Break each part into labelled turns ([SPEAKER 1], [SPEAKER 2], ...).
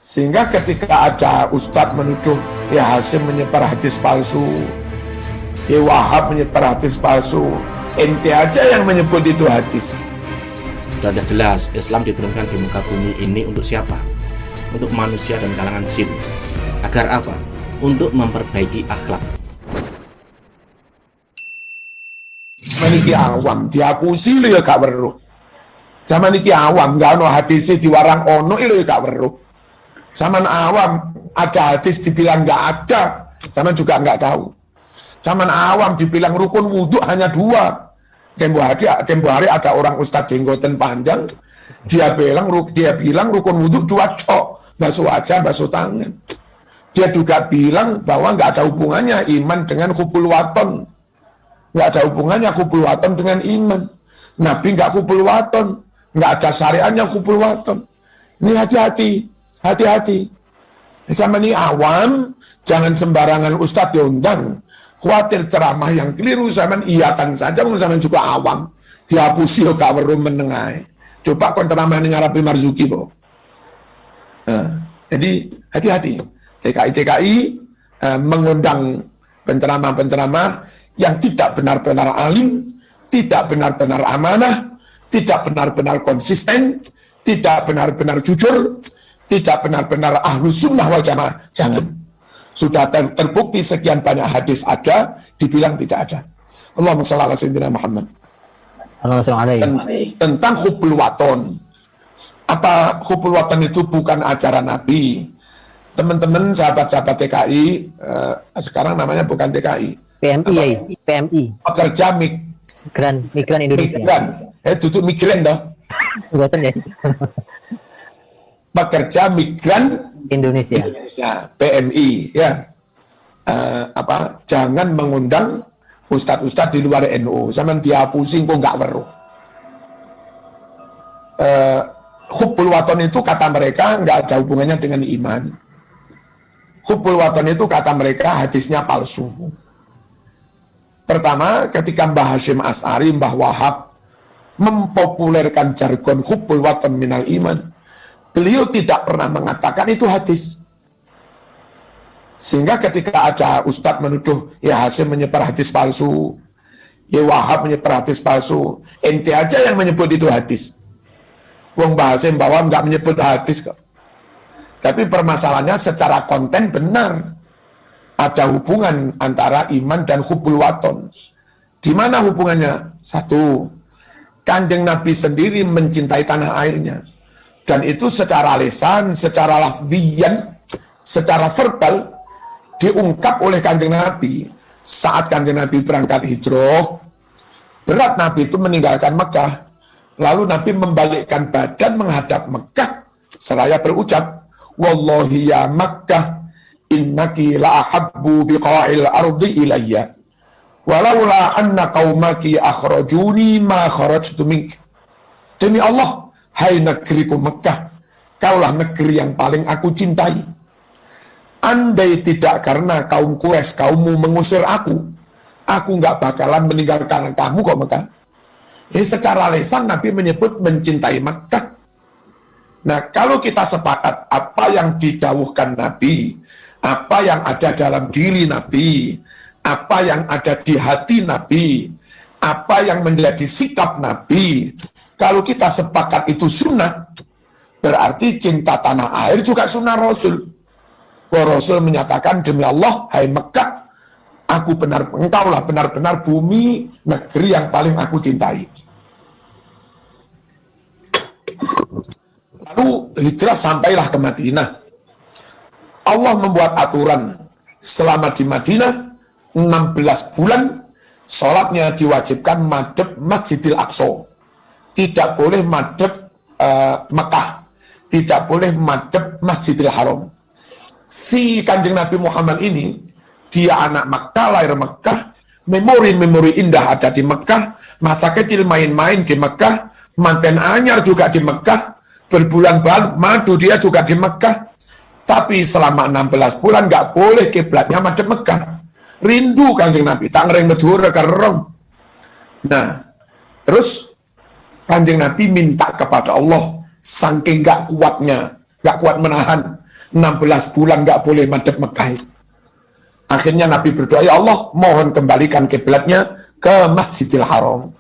[SPEAKER 1] Sehingga ketika ada ustadz menuduh ya Hasyim menyebar hadis palsu, ya Wahab menyebar hadis palsu, ente aja yang menyebut itu hadis.
[SPEAKER 2] Sudah jelas Islam diturunkan di muka bumi ini untuk siapa? Untuk manusia dan kalangan jin. Agar apa? Untuk memperbaiki akhlak.
[SPEAKER 1] Maniki awam diapusi lho ya gak weruh. Zaman iki awam gak ono hadis diwarang ono lho ya gak weruh. Zaman awam ada hadis dibilang gak ada, zaman juga gak tahu. Zaman awam dibilang rukun wudhu hanya 2. Tempo hari ada orang ustadz jenggoten panjang, dia bilang rukun wudhu 2 cok, basuh wajah, basuh tangan. Dia juga bilang bahwa nggak ada hubungannya iman dengan hubul waton, nggak ada hubungannya hubul waton dengan iman. Nabi nggak hubul waton, nggak ada syariatnya hubul waton. Ini hati-hati. Sama ini awam, jangan sembarangan ustadz diundang. Khawatir ceramah yang keliru, zaman iakan saja, zaman juga awam. Dihapusi gak weruh menengai. Coba kon ceramah ini ngarapi Marzuki, bo. Nah, jadi hati-hati. TKI mengundang penceramah-penceramah yang tidak benar-benar alim, tidak benar-benar amanah, tidak benar-benar konsisten, tidak benar-benar jujur, tidak benar-benar ahlus sunnah wal jamaah. Jangan. Sudah terbukti sekian banyak hadis ada, dibilang tidak ada. Allahumma shalli ala sayyidina Muhammad. Tentang hubul waton. Apa hubul waton itu bukan ajaran Nabi? Teman-teman, sahabat-sahabat TKI, sekarang namanya bukan TKI.
[SPEAKER 3] PMI. Pekerja migran Indonesia.
[SPEAKER 1] Duduk migran toh. Pekerja migran Indonesia, PMI ya. Jangan mengundang ustadz-ustadz di luar NU. Zaman dia pusing kok nggak weruh. Hubbul waton itu kata mereka nggak ada hubungannya dengan iman. Hubbul waton itu kata mereka hadisnya palsu. Pertama, ketika Mbah Hasyim Asy'ari, Mbah Wahab mempopulerkan jargon hubbul waton minal iman, beliau tidak pernah mengatakan itu hadis. Sehingga ketika ada ustadz menuduh ya Hasyim menyebar hadis palsu, ya Wahab menyebar hadis palsu, ente aja yang menyebut itu hadis. Wong Mbah Hasyim bahwa nggak menyebut hadis kok. Tapi permasalahannya secara konten benar. Ada hubungan antara iman dan hubbul waton. Di mana hubungannya? 1, Kanjeng Nabi sendiri mencintai tanah airnya. Dan itu secara lisan, secara lafziyan, secara verbal diungkap oleh Kanjeng Nabi. Saat Kanjeng Nabi berangkat hijrah, berat Nabi itu meninggalkan Mekah. Lalu Nabi membalikkan badan menghadap Mekah seraya berucap, wallahi ya Makkah, innaki la ahabbu biqa'il ardi ilayya. Walaula anna qaumaki akhrajuni ma kharajtu mink. Demi Allah, hai negeriku Mekah, kaulah negeri yang paling aku cintai. Andai tidak karena kaum Quraisy, kaummu mengusir aku nggak bakalan meninggalkan kamu kok Mekah. Ini secara lisan Nabi menyebut mencintai Mekah. Nah, kalau kita sepakat apa yang didawuhkan Nabi, apa yang ada dalam diri Nabi, apa yang ada di hati Nabi, apa yang menjadi sikap Nabi, kalau kita sepakat itu sunnah, berarti cinta tanah air juga sunnah Rasul. Rasul menyatakan, demi Allah, hai Mekah, engkaulah benar-benar bumi, negeri yang paling aku cintai. Lalu hijrah sampailah ke Madinah. Allah membuat aturan selama di Madinah 16 bulan sholatnya diwajibkan madhep Masjidil Aqsa. Tidak boleh madhep Mekah, tidak boleh madhep Masjidil Haram. Si Kanjeng Nabi Muhammad ini, dia anak Mekah, lahir Mekah, memori-memori indah ada di Mekah, masa kecil main-main di Mekah, manten anyar juga di Mekah, berbulan-bulan madu dia juga di Mekah. Tapi selama 16 bulan nggak boleh kiblatnya madhep Mekah. Rindu Kanjeng Nabi, tak ngereng medhur kerong. Nah, terus Kanjeng Nabi minta kepada Allah, saking nggak kuatnya nggak kuat menahan 16 bulan nggak boleh madhep Mekah. Akhirnya Nabi berdoa, ya Allah, mohon kembalikan kiblatnya ke Masjidil Haram.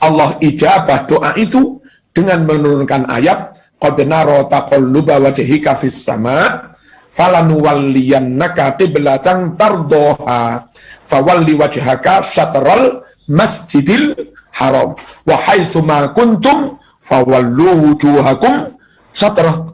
[SPEAKER 1] Allah ijabah doa itu dengan menurunkan ayat, qad nara taqalluba wajhika fis sama' falanuwalliyannaka qiblatan tardoha fawalli wajhaka syatral Masjidil Haram wa haitsu ma kuntum fawallu wujuhakum syatrah.